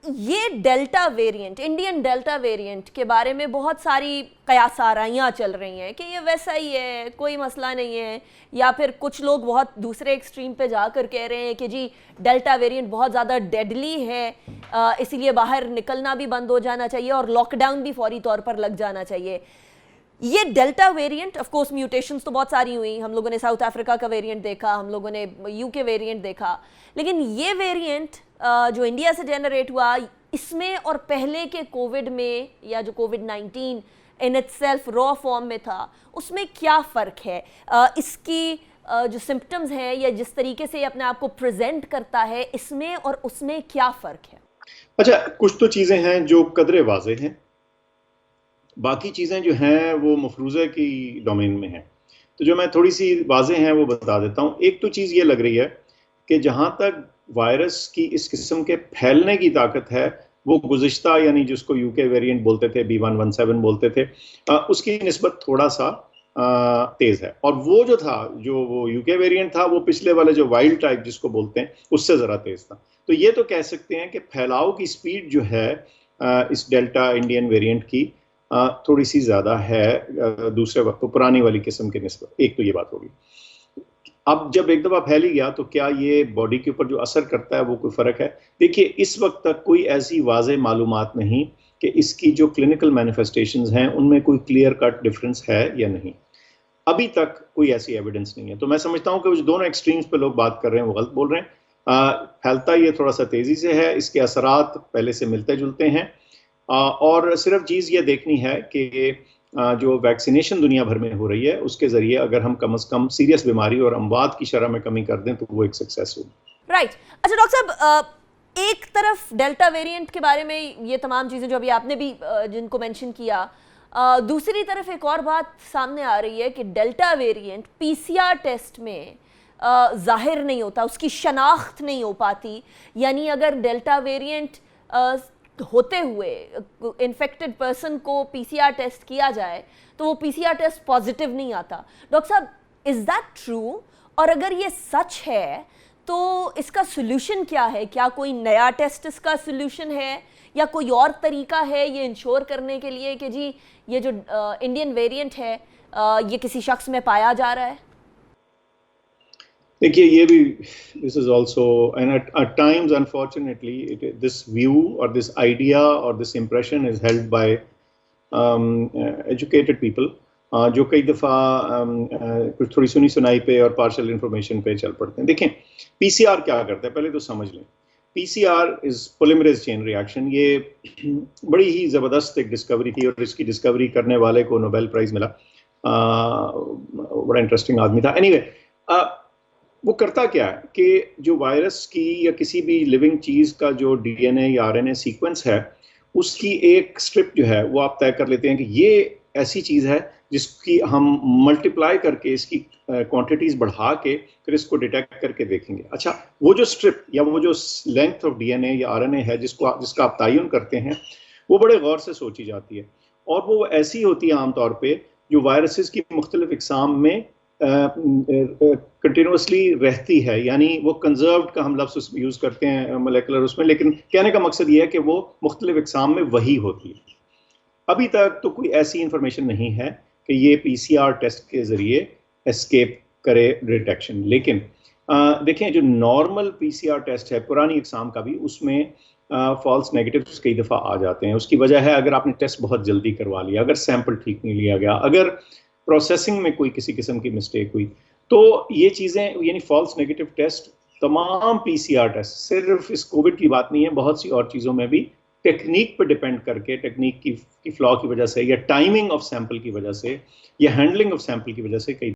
ये delta variant, Indian delta variant के बारे में बहुत सारी कयासाराइयाँ चल रही हैं कि ये वैसा ही है, कोई मसला नहीं है, या फिर कुछ लोग बहुत दूसरे एक्सट्रीम पे जाकर कह रहे हैं कि जी डेल्टा वेरिएंट बहुत ज़्यादा डेडली है, इसीलिए बाहर निकलना भी बंद हो जाना चाहिए और लॉकडाउन भी फौरी तौर पर लग जाना चाहिए। ये delta variant, of course mutations तो बहुत सारी हुई, हम लोगों ने साउथ अफ्रीका का वेरिएंट देखा, हम लोगों ने यूके वेरिएंट देखा, लेकिन ये वेरिएंट जो इंडिया से जनरेट हुआ, इसमें और पहले के कोविड में या जो कोविड-19 इन इटसेल्फ रॉ फॉर्म में था, उसमें क्या फ़र्क है? इसकी जो सिम्टम्स हैं या जिस तरीके से अपने आप को प्रेजेंट करता है, इसमें और उसमें क्या फ़र्क है? अच्छा, कुछ तो चीज़ें हैं जो कदरे वाज़ेह हैं, बाकी चीज़ें जो हैं वो मफरूज़ा की डोमेन में हैं। तो जो मैं थोड़ी सी वाज़ेह हैं वो बता देता हूँ। एक तो चीज़ ये लग रही है कि जहाँ तक वायरस की इस किस्म के फैलने की ताकत है, वो गुज़िश्ता यानी जिसको यूके वेरिएंट बोलते थे, B117 बोलते थे, उसकी निस्बत थोड़ा सा तेज़ है। और वो जो था, जो वो यूके वेरिएंट था, वो पिछले वाले जो वाइल्ड टाइप जिसको बोलते हैं, उससे ज़रा तेज़ था। तो ये तो कह सकते हैं कि फैलाव की स्पीड जो है इस डेल्टा इंडियन वेरिएंट की थोड़ी सी ज़्यादा है दूसरे वक्त पुरानी वाली किस्म के निस्बत। एक तो ये बात होगी। अब जब एक दफ़ा फैल ही गया तो क्या ये बॉडी के ऊपर जो असर करता है वो कोई फ़र्क है? देखिए, इस वक्त तक कोई ऐसी वाज़ेह मालूमात नहीं कि इसकी जो क्लिनिकल मैनिफेस्टेशंस हैं उनमें कोई क्लियर कट डिफरेंस है या नहीं। अभी तक कोई ऐसी एविडेंस नहीं है। तो मैं समझता हूँ कि जो दोनों एक्सट्रीम्स पे लोग बात कर रहे हैं वो गलत बोल रहे हैं। फैलता ये थोड़ा सा तेज़ी से है, इसके असरात पहले से मिलते जुलते हैं, और सिर्फ चीज़ ये देखनी है कि जो वैक्सीनेशन दुनिया भर में हो रही है उसके ज़रिए अगर हम कम से कम सीरियस बीमारी और अमवात की शरह में कमी कर दें तो वो एक सक्सेस होगी। राइट। अच्छा डॉक्टर साहब, एक तरफ डेल्टा वेरिएंट के बारे में ये तमाम चीज़ें जो अभी आपने भी जिनको मेंशन किया, दूसरी तरफ एक और बात सामने आ रही है कि डेल्टा वेरिएंट पीसीआर टेस्ट में जाहिर नहीं होता, उसकी शनाख्त नहीं हो पाती। यानी अगर डेल्टा वेरिएंट होते हुए इन्फेक्टेड पर्सन को पीसीआर टेस्ट किया जाए तो वो पीसीआर टेस्ट पॉजिटिव नहीं आता। डॉक्टर साहब, इज दैट ट्रू? और अगर ये सच है तो इसका सोल्यूशन क्या है? क्या कोई नया टेस्ट इसका सोल्यूशन है या कोई और तरीका है ये इंश्योर करने के लिए कि जी ये जो इंडियन वेरिएंट है ये किसी शख्स में पाया जा रहा है? देखिए, ये भी this is also and at times unfortunately this view और दिस आइडिया और this impression is held by educated people जो कई दफ़ा कुछ थोड़ी सुनी सुनाई पे और पार्शल इंफॉर्मेशन पे चल पड़ते हैं। देखें, पीसीआर क्या करता है पहले तो समझ लें। PCR is polymerase chain reaction. ये बड़ी ही ज़बरदस्त एक डिस्कवरी थी और इसकी डिस्कवरी करने वाले को नोबेल प्राइज़ मिला। बड़ा इंटरेस्टिंग आदमी था। एनीवे, वो करता क्या है कि जो वायरस की या किसी भी लिविंग चीज़ का जो डीएनए या आरएनए सीक्वेंस है उसकी एक स्ट्रिप जो है वो आप तय कर लेते हैं कि ये ऐसी चीज़ है जिसकी हम मल्टीप्लाई करके इसकी क्वांटिटीज़ बढ़ा के फिर इसको डिटेक्ट करके देखेंगे। अच्छा, वो जो स्ट्रिप या वो जो लेंथ ऑफ डीएनए या आरएनए है जिसका आप तयन करते हैं वो बड़े गौर से सोची जाती है और वो ऐसी होती है आमतौर पर जो वायरसेस की मुख्तलिफ इकसाम में कंटिन्यूसली रहती है। यानी वो कंजर्व्ड का हम लफ्ज़ यूज़ करते हैं मोलेकुलर उसमें, लेकिन कहने का मकसद ये है कि वो मुख्तलिफ इकसाम में वही होती है। अभी तक तो कोई ऐसी इंफॉर्मेशन नहीं है कि ये पीसीआर टेस्ट के ज़रिए एस्केप करे डिटेक्शन। लेकिन देखें, जो नॉर्मल पीसीआर टेस्ट है पुरानी इकसाम का भी, उसमें फॉल्स नेगेटिव्स कई दफ़ा आ जाते हैं। उसकी वजह है अगर आपने टेस्ट बहुत जल्दी करवा लिया, अगर सैंपल ठीक नहीं लिया गया, अगर प्रोसेसिंग में कोई किसी किस्म की मिस्टेक हुई, तो ये चीज़ें यानी फॉल्स नेगेटिव टेस्ट, तमाम पीसीआर टेस्ट, सिर्फ इस कोविड की बात नहीं है, बहुत सी और चीज़ों में भी टेक्निक पे डिपेंड करके, टेक्निक की फ्लॉ की वजह से या टाइमिंग ऑफ सैंपल की वजह से या हैंडलिंग ऑफ सैंपल की वजह से कई